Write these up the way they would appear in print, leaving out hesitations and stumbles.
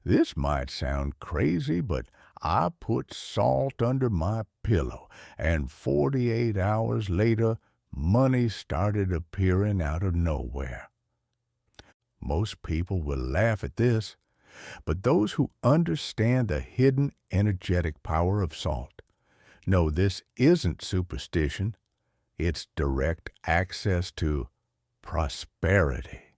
This might sound crazy, but I put salt under my pillow, and 48 hours later, money started appearing out of nowhere. Most people will laugh at this, but those who understand the hidden energetic power of salt know this isn't superstition, it's direct access to prosperity.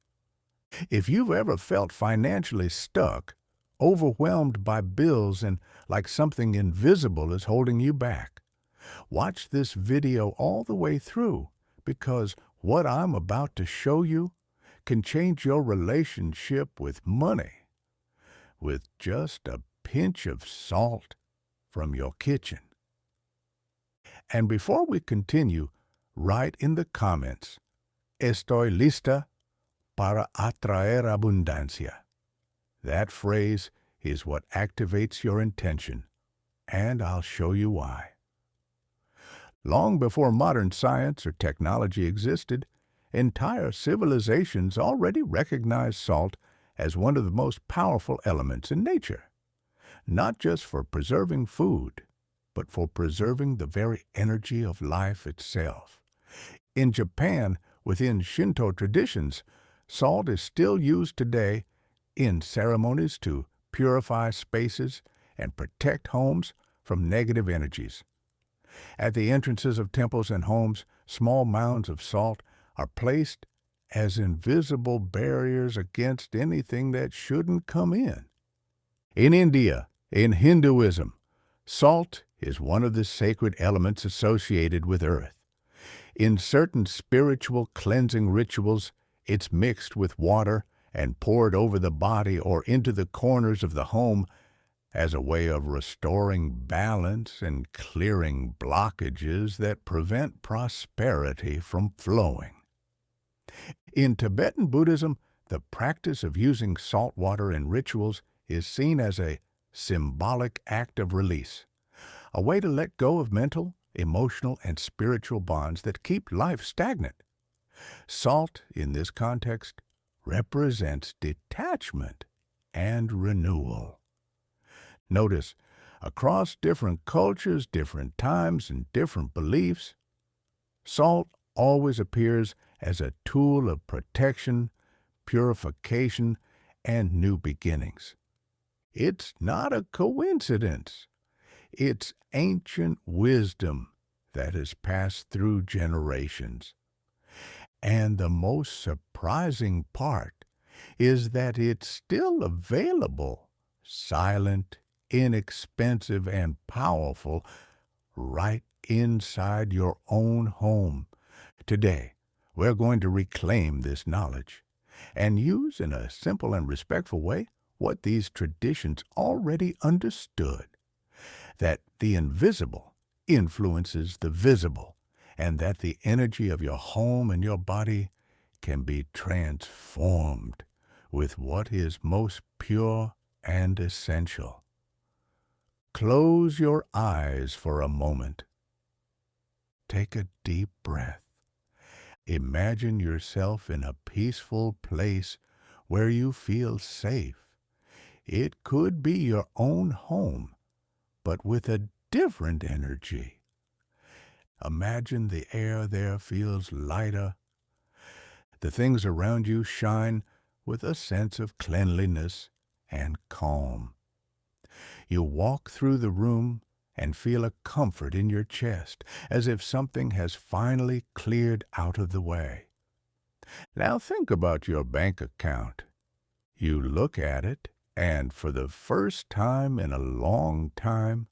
If you've ever felt financially stuck, overwhelmed by bills and like something invisible is holding you back, watch this video all the way through because what I'm about to show you can change your relationship with money with just a pinch of salt from your kitchen. And before we continue, write in the comments, "Estoy lista para atraer abundancia." That phrase is what activates your intention, and I'll show you why. Long before modern science or technology existed, entire civilizations already recognized salt as one of the most powerful elements in nature, not just for preserving food, but for preserving the very energy of life itself. In Japan, within Shinto traditions, salt is still used today in ceremonies to purify spaces and protect homes from negative energies. At the entrances of temples and homes, small mounds of salt are placed as invisible barriers against anything that shouldn't come in. In India, in Hinduism, salt is one of the sacred elements associated with earth. In certain spiritual cleansing rituals, it's mixed with water and poured over the body or into the corners of the home as a way of restoring balance and clearing blockages that prevent prosperity from flowing. In Tibetan Buddhism, the practice of using salt water in rituals is seen as a symbolic act of release, a way to let go of mental, emotional, and spiritual bonds that keep life stagnant. Salt, in this context, represents detachment and renewal. Notice, across different cultures, different times, and different beliefs, salt always appears as a tool of protection, purification, and new beginnings. It's not a coincidence. It's ancient wisdom that has passed through generations. And the most surprising part is that it's still available, silent, inexpensive, and powerful right inside your own home. Today, we're going to reclaim this knowledge and use in a simple and respectful way what these traditions already understood, that the invisible influences the visible, and that the energy of your home and your body can be transformed with what is most pure and essential. Close your eyes for a moment. Take a deep breath. Imagine yourself in a peaceful place where you feel safe. It could be your own home, but with a different energy. Imagine the air there feels lighter. The things around you shine with a sense of cleanliness and calm. You walk through the room and feel a comfort in your chest, as if something has finally cleared out of the way. Now think about your bank account. You look at it, and for the first time in a long time,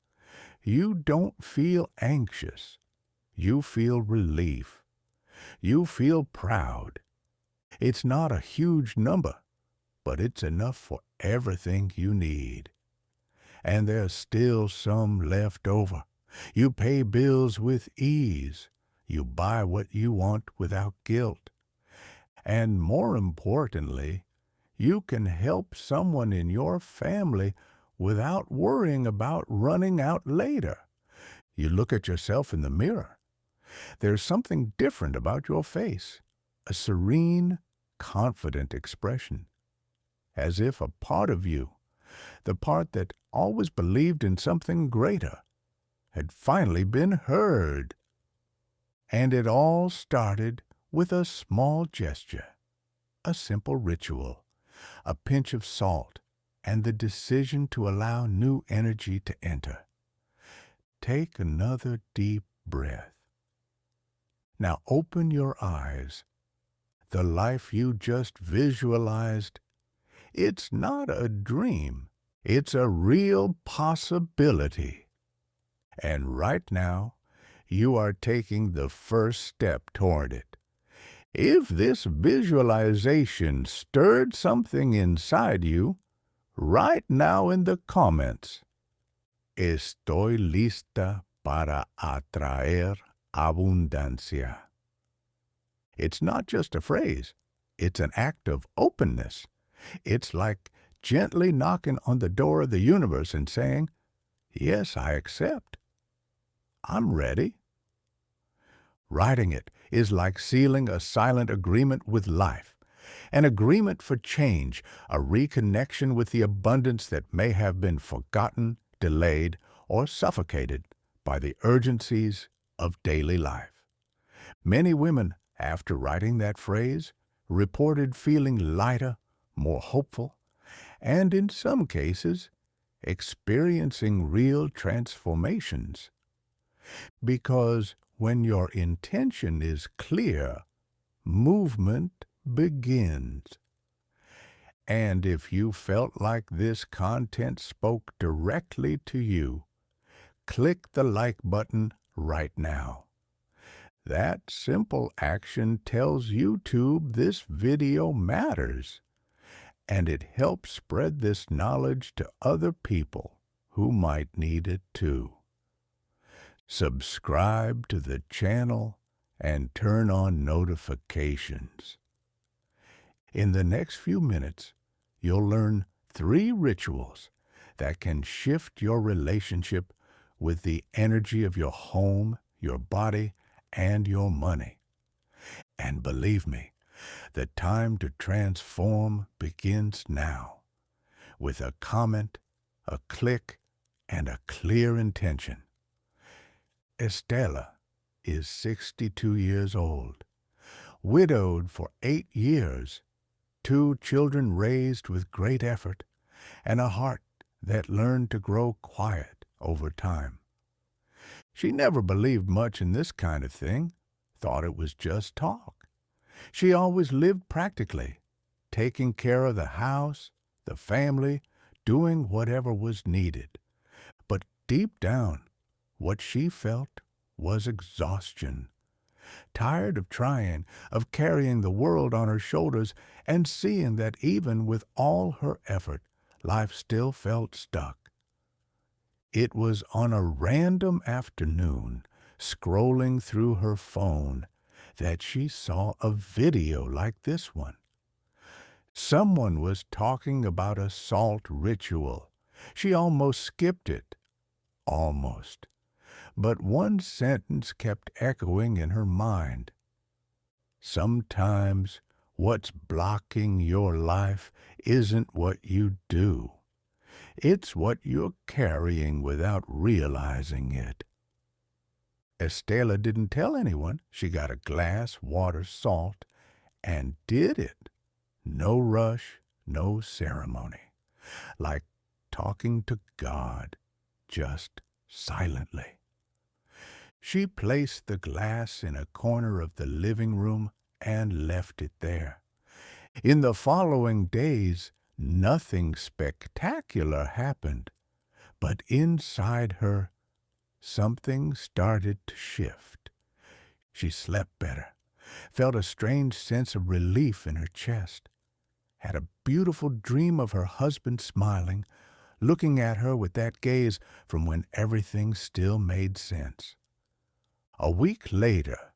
you don't feel anxious. You feel relief. You feel proud. It's not a huge number, but it's enough for everything you need. And there's still some left over. You pay bills with ease. You buy what you want without guilt. And more importantly, you can help someone in your family without worrying about running out later. You look at yourself in the mirror. There's something different about your face, a serene, confident expression, as if a part of you, The part that always believed in something greater had finally been heard. And it all started with a small gesture, a simple ritual, a pinch of salt, and the decision to allow new energy to enter. Take another deep breath. Now open your eyes. The life you just visualized, it's not a dream. It's a real possibility. And right now, you are taking the first step toward it. If this visualization stirred something inside you, write now in the comments, Estoy lista para atraer abundancia. It's not just a phrase. It's an act of openness. It's like gently knocking on the door of the universe and saying, yes, I accept. I'm ready. Writing it is like sealing a silent agreement with life, an agreement for change, a reconnection with the abundance that may have been forgotten, delayed, or suffocated by the urgencies of daily life. Many women, after writing that phrase, reported feeling lighter, more hopeful, and in some cases, experiencing real transformations. Because when your intention is clear, movement begins. And if you felt like this content spoke directly to you, click the like button right now. That simple action tells YouTube this video matters, and it helps spread this knowledge to other people who might need it too. Subscribe to the channel and turn on notifications. In the next few minutes, you'll learn 3 rituals that can shift your relationship with the energy of your home, your body, and your money. And believe me, the time to transform begins now, with a comment, a click, and a clear intention. Estella is 62 years old, widowed for 8 years, 2 children raised with great effort, and a heart that learned to grow quiet over time. She never believed much in this kind of thing, thought it was just talk. She always lived practically, taking care of the house, the family, doing whatever was needed. But deep down, what she felt was exhaustion. Tired of trying, of carrying the world on her shoulders, and seeing that even with all her effort, life still felt stuck. It was on a random afternoon, scrolling through her phone, that she saw a video like this one. Someone was talking about a salt ritual. She almost skipped it. Almost. But one sentence kept echoing in her mind. Sometimes what's blocking your life isn't what you do. It's what you're carrying without realizing it. Estella didn't tell anyone she got a glass, water, salt, and did it. No rush, no ceremony. Like talking to God, just silently. She placed the glass in a corner of the living room and left it there. In the following days, nothing spectacular happened, but inside her, something started to shift. She slept better, felt a strange sense of relief in her chest, had a beautiful dream of her husband smiling, looking at her with that gaze from when everything still made sense. A week later,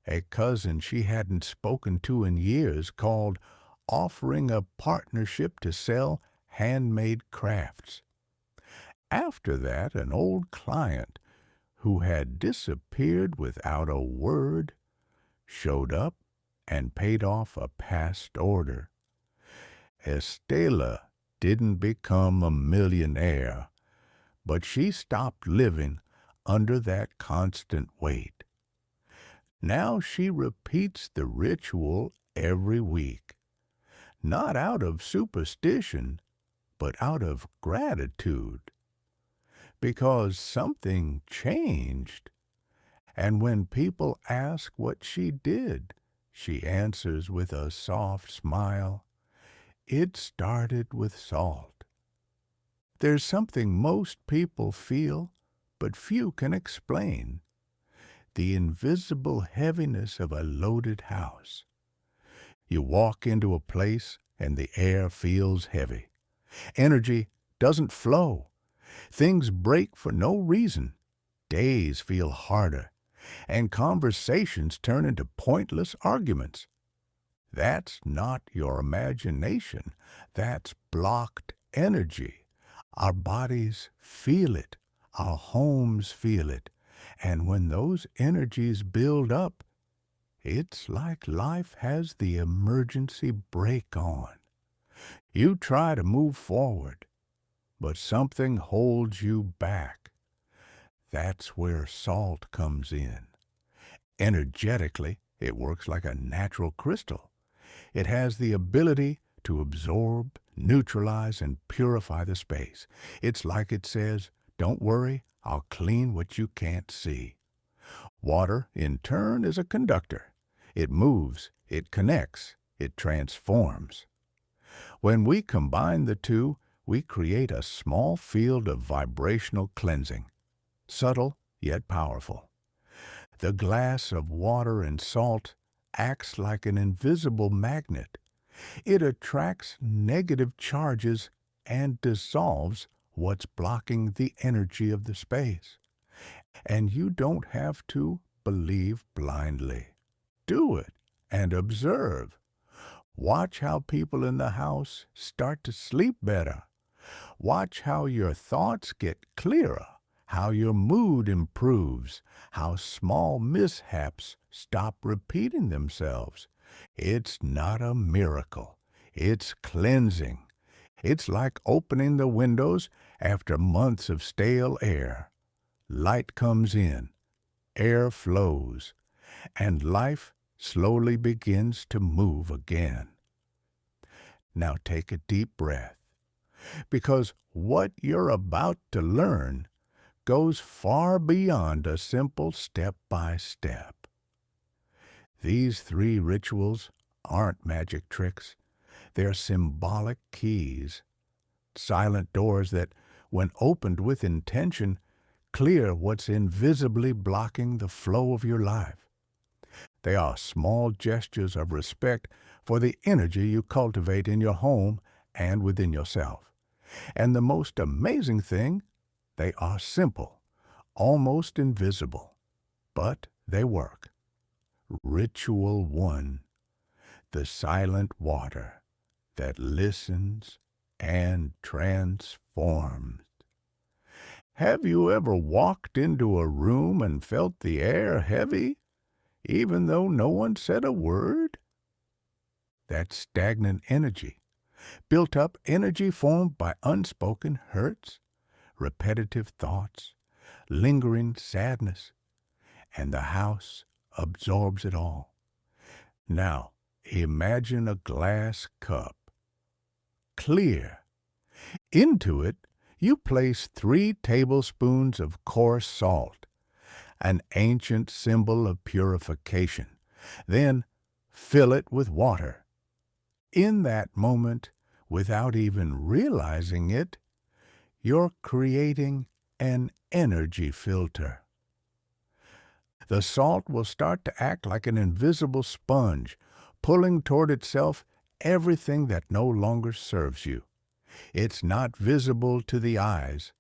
a cousin she hadn't spoken to in years called, offering a partnership to sell handmade crafts. After that, an old client, who had disappeared without a word, showed up and paid off a past order. Estella didn't become a millionaire, but she stopped living under that constant weight. Now she repeats the ritual every week, not out of superstition, but out of gratitude, because something changed. And when people ask what she did, she answers with a soft smile, "It started with salt." There's something most people feel, but few can explain: the invisible heaviness of a loaded house. You walk into a place and the air feels heavy. Energy doesn't flow. Things break for no reason. Days feel harder, and conversations turn into pointless arguments. That's not your imagination. That's blocked energy. Our bodies feel it. Our homes feel it. And when those energies build up, it's like life has the emergency brake on. You try to move forward, but something holds you back. That's where salt comes in. Energetically, it works like a natural crystal. It has the ability to absorb, neutralize, and purify the space. It's like it says, "Don't worry, I'll clean what you can't see." Water, in turn, is a conductor. It moves, it connects, it transforms. When we combine the two, we create a small field of vibrational cleansing, subtle yet powerful. The glass of water and salt acts like an invisible magnet. It attracts negative charges and dissolves what's blocking the energy of the space. And you don't have to believe blindly. Do it and observe. Watch how people in the house start to sleep better. Watch how your thoughts get clearer, how your mood improves, how small mishaps stop repeating themselves. It's not a miracle. It's cleansing. It's like opening the windows after months of stale air. Light comes in, air flows, and life slowly begins to move again. Now take a deep breath, because what you're about to learn goes far beyond a simple step-by-step. These 3 rituals aren't magic tricks. They're symbolic keys, silent doors that, when opened with intention, clear what's invisibly blocking the flow of your life. They are small gestures of respect for the energy you cultivate in your home and within yourself. And the most amazing thing, they are simple, almost invisible, but they work. Ritual 1, the silent water that listens and transforms. Have you ever walked into a room and felt the air heavy, even though no one said a word? That's stagnant energy, built up energy formed by unspoken hurts, repetitive thoughts, lingering sadness, and the house absorbs it all. Now, imagine a glass cup, clear. Into it, you place 3 tablespoons of coarse salt, an ancient symbol of purification. Then fill it with water. In that moment, without even realizing it, you're creating an energy filter. The salt will start to act like an invisible sponge, pulling toward itself everything that no longer serves you. It's not visible to the eyes,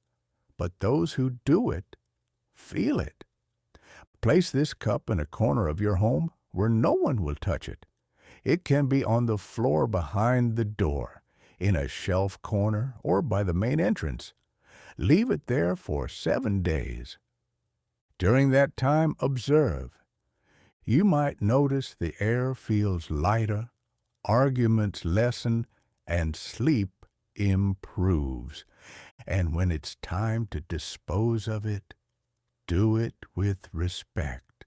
but those who do it feel it. Place this cup in a corner of your home where no one will touch it. It can be on the floor behind the door, in a shelf corner, or by the main entrance. Leave it there for 7 days. During that time, observe. You might notice the air feels lighter, arguments lessen, and sleep improves. And when it's time to dispose of it, do it with respect.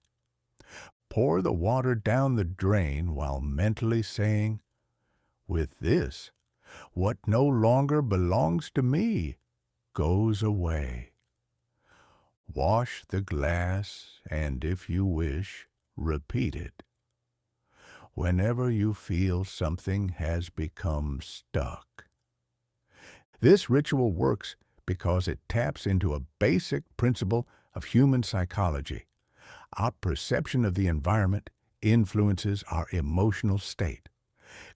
Pour the water down the drain while mentally saying, with this, what no longer belongs to me goes away. Wash the glass, and if you wish, repeat it. Whenever you feel something has become stuck. This ritual works because it taps into a basic principle of human psychology. Our perception of the environment influences our emotional state.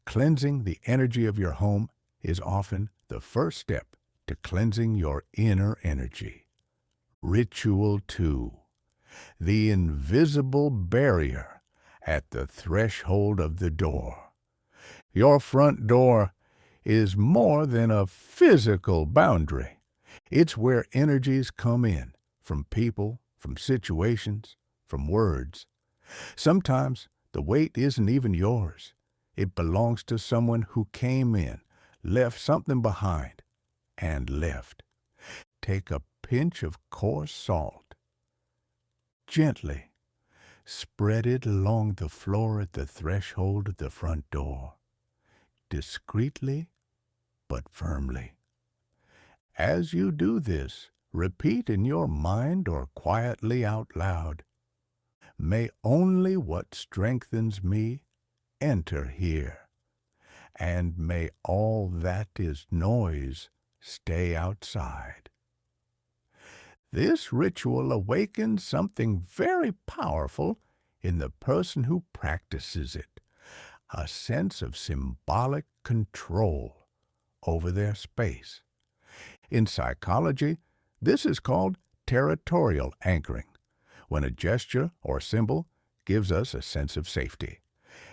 Cleansing the energy of your home is often the first step to cleansing your inner energy. Ritual 2. The invisible barrier at the threshold of the door. Your front door is more than a physical boundary. It's where energies come in, from people, from situations, from words. Sometimes the weight isn't even yours. It belongs to someone who came in, left something behind, and left. Take a pinch of coarse salt. Gently spread it along the floor at the threshold of the front door. Discreetly but firmly. As you do this, repeat in your mind or quietly out loud, may only what strengthens me enter here, and may all that is noise stay outside. This ritual awakens something very powerful in the person who practices it, a sense of symbolic control over their space. In psychology, this is called territorial anchoring, when a gesture or symbol gives us a sense of safety.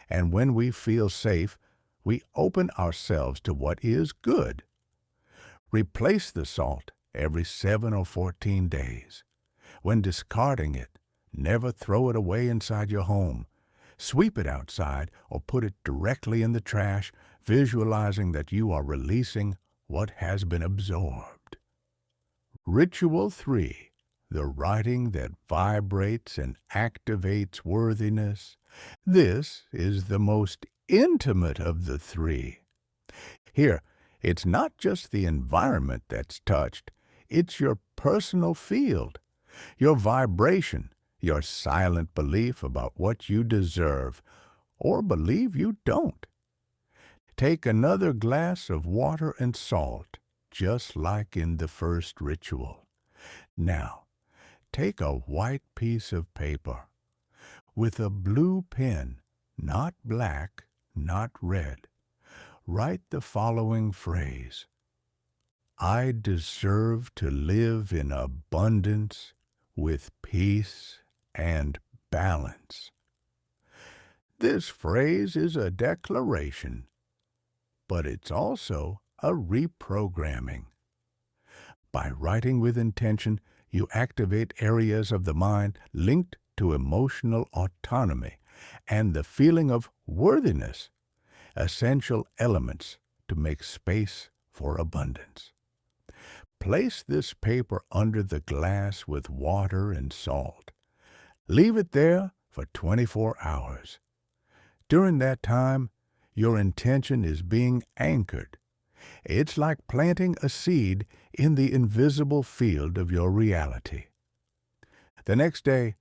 And when we feel safe, we open ourselves to what is good. Replace the salt every 7 or 14 days. When discarding it, never throw it away inside your home. Sweep it outside or put it directly in the trash, visualizing that you are releasing what has been absorbed. Ritual 3. The writing that vibrates and activates worthiness. This is the most intimate of the 3. Here, it's not just the environment that's touched, it's your personal field, your vibration, your silent belief about what you deserve or believe you don't. Take another glass of water and salt, just like in the first ritual. Now, take a white piece of paper. With a blue pen, not black, not red, write the following phrase: I deserve to live in abundance with peace and balance. This phrase is a declaration, but it's also a reprogramming. By writing with intention, you activate areas of the mind linked to emotional autonomy and the feeling of worthiness, essential elements to make space for abundance. Place this paper under the glass with water and salt. Leave it there for 24 hours. During that time, your intention is being anchored. It's like planting a seed in the invisible field of your reality. The next day,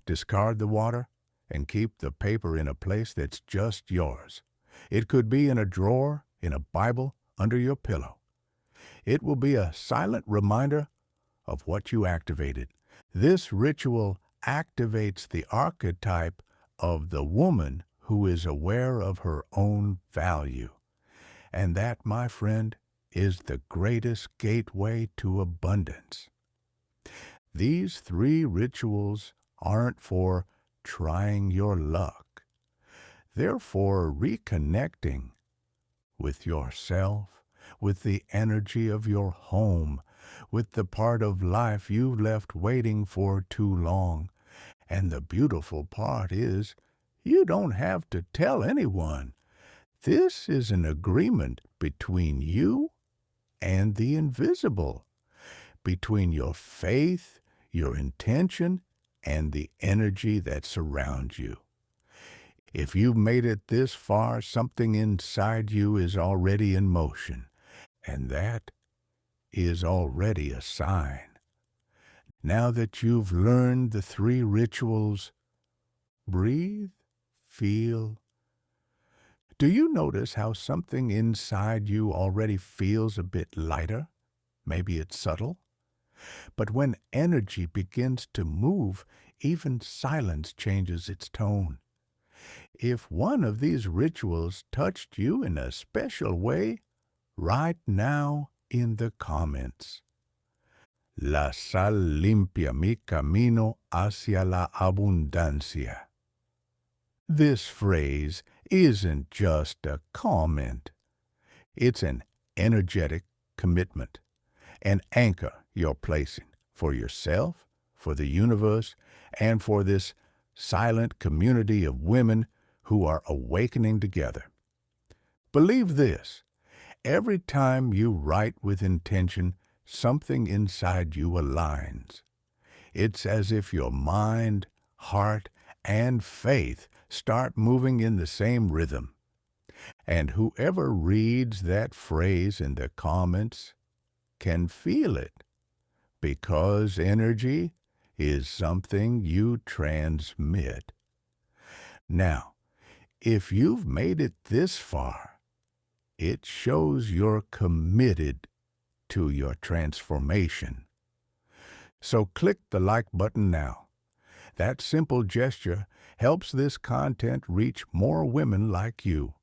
discard the water and keep the paper in a place that's just yours. It could be in a drawer, in a Bible, under your pillow. It will be a silent reminder of what you activated. This ritual activates the archetype of the woman who is aware of her own value. And that, my friend, is the greatest gateway to abundance. These 3 rituals aren't for trying your luck. They're for reconnecting with yourself, with the energy of your home, with the part of life you left waiting for too long. And the beautiful part is, you don't have to tell anyone. This is an agreement between you and the invisible, between your faith, your intention, and the energy that surrounds you. If you've made it this far, something inside you is already in motion, and that is already a sign. Now that you've learned the 3 rituals, breathe, feel. Do you notice how something inside you already feels a bit lighter? Maybe it's subtle. But when energy begins to move, even silence changes its tone. If one of these rituals touched you in a special way, write now in the comments. La sal limpia mi camino hacia la abundancia. This phrase isn't just a comment. It's an energetic commitment, an anchor you're placing for yourself, for the universe, and for this silent community of women who are awakening together. Believe this: every time you write with intention, something inside you aligns. It's as if your mind, heart, and faith start moving in the same rhythm. And whoever reads that phrase in the comments can feel it, because energy is something you transmit. Now, if you've made it this far, it shows you're committed to your transformation. So click the like button now. That simple gesture helps this content reach more women like you,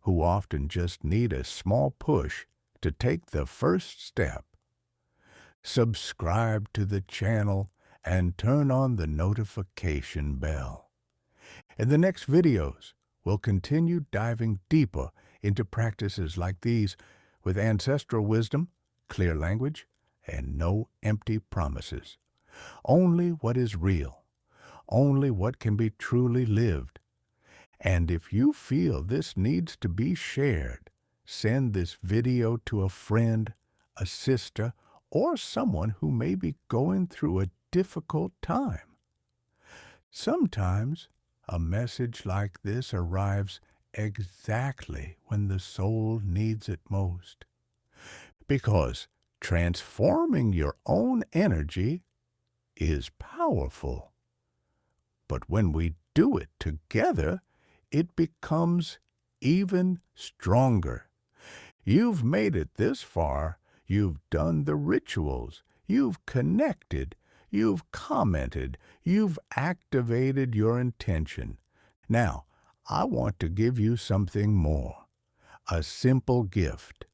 who often just need a small push to take the first step. Subscribe to the channel and turn on the notification bell. In the next videos, we'll continue diving deeper into practices like these with ancestral wisdom, clear language, and no empty promises. Only what is real, only what can be truly lived. And if you feel this needs to be shared, send this video to a friend, a sister, or someone who may be going through a difficult time. Sometimes a message like this arrives exactly when the soul needs it most. Because transforming your own energy is powerful. But when we do it together, it becomes even stronger. You've made it this far. You've done the rituals. You've connected. You've commented. You've activated your intention. Now, I want to give you something more. A simple gift,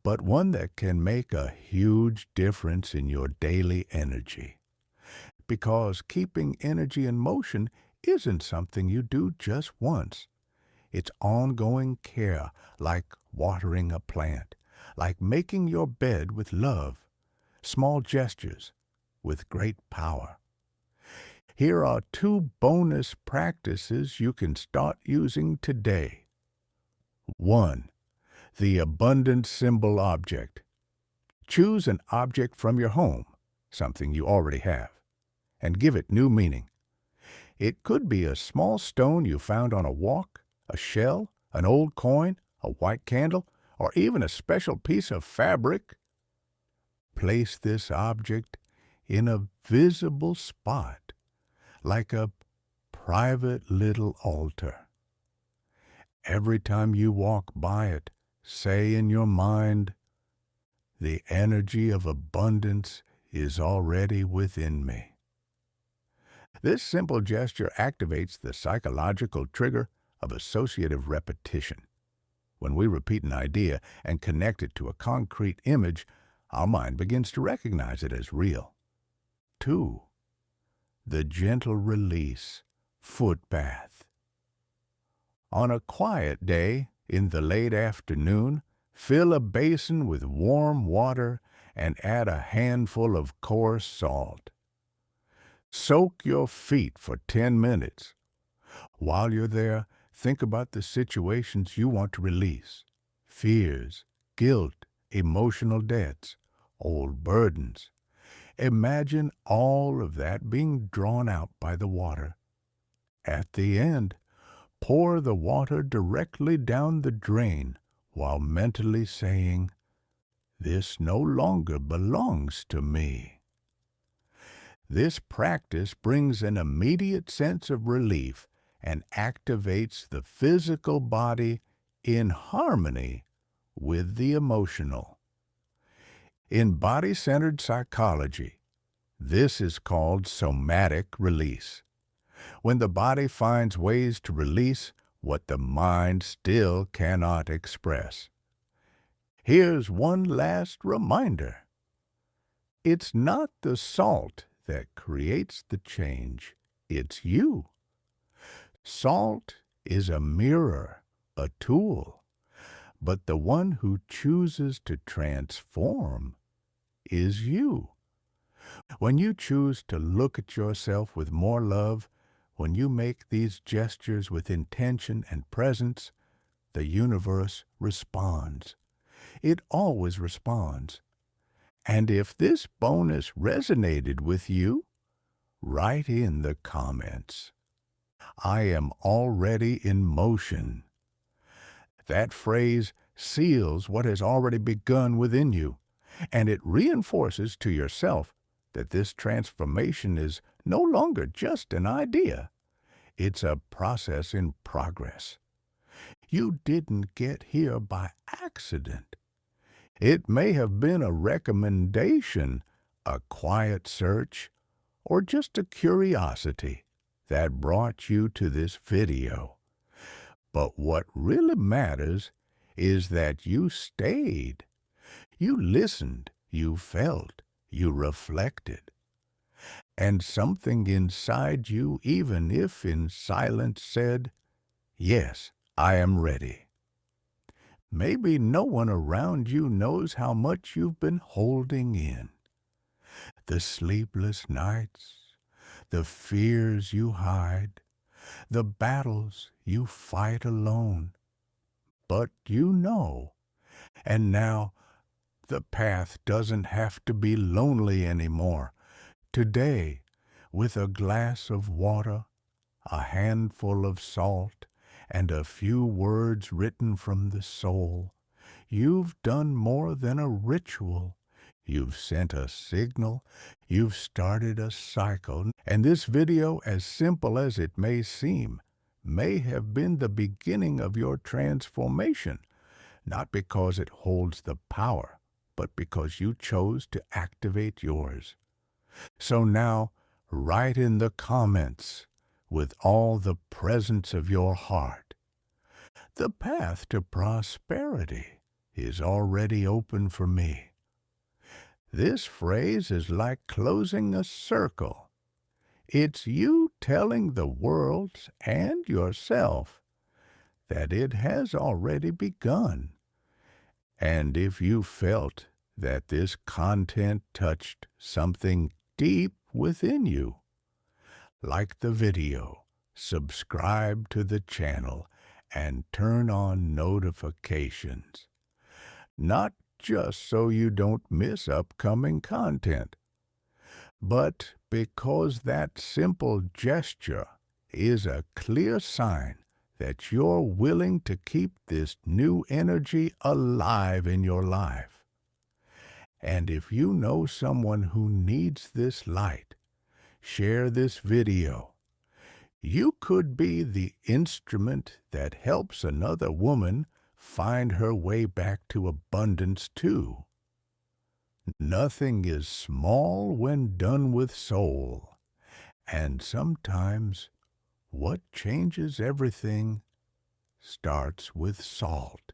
but one that can make a huge difference in your daily energy. Because keeping energy in motion isn't something you do just once. It's ongoing care, like watering a plant, like making your bed with love, small gestures with great power. Here are 2 bonus practices you can start using today. 1. The abundant symbol object. Choose an object from your home, something you already have, and give it new meaning. It could be a small stone you found on a walk, a shell, an old coin, a white candle, or even a special piece of fabric. Place this object in a visible spot, like a private little altar. Every time you walk by it, say in your mind, "The energy of abundance is already within me." This simple gesture activates the psychological trigger of associative repetition. When we repeat an idea and connect it to a concrete image, our mind begins to recognize it as real. 2. The gentle release foot bath. On a quiet day, in the late afternoon, fill a basin with warm water and add a handful of coarse salt. Soak your feet for 10 minutes. While you're there, think about the situations you want to release: fears, guilt, emotional debts, old burdens. Imagine all of that being drawn out by the water. At the end, pour the water directly down the drain while mentally saying, "This no longer belongs to me." This practice brings an immediate sense of relief and activates the physical body in harmony with the emotional. In body-centered psychology, this is called somatic release, when the body finds ways to release what the mind still cannot express. Here's one last reminder. It's not the salt that creates the change, it's you. Salt is a mirror, a tool, but the one who chooses to transform is you. When you choose to look at yourself with more love, when you make these gestures with intention and presence, the universe responds. It always responds. And if this bonus resonated with you, write in the comments, "I am already in motion." That phrase seals what has already begun within you, and it reinforces to yourself that this transformation is no longer just an idea. It's a process in progress. You didn't get here by accident. It may have been a recommendation, a quiet search, or just a curiosity that brought you to this video. But what really matters is that you stayed. You listened, you felt, you reflected. And something inside you, even if in silence, said, "Yes, I am ready." Maybe no one around you knows how much you've been holding in. The sleepless nights, the fears you hide, the battles you fight alone. But you know, and now the path doesn't have to be lonely anymore. Today, with a glass of water, a handful of salt, and a few words written from the soul, you've done more than a ritual. You've sent a signal, you've started a cycle, and this video, as simple as it may seem, may have been the beginning of your transformation, not because it holds the power, but because you chose to activate yours. So now, write in the comments, with all the presence of your heart, "The path to prosperity is already open for me." This phrase is like closing a circle. It's you telling the world and yourself that it has already begun. And if you felt that this content touched something deep within you, like the video, subscribe to the channel, and turn on notifications. Not just so you don't miss upcoming content, but because that simple gesture is a clear sign that you're willing to keep this new energy alive in your life. And if you know someone who needs this light, share this video. You could be the instrument that helps another woman find her way back to abundance too. Nothing is small when done with soul, and sometimes what changes everything starts with salt.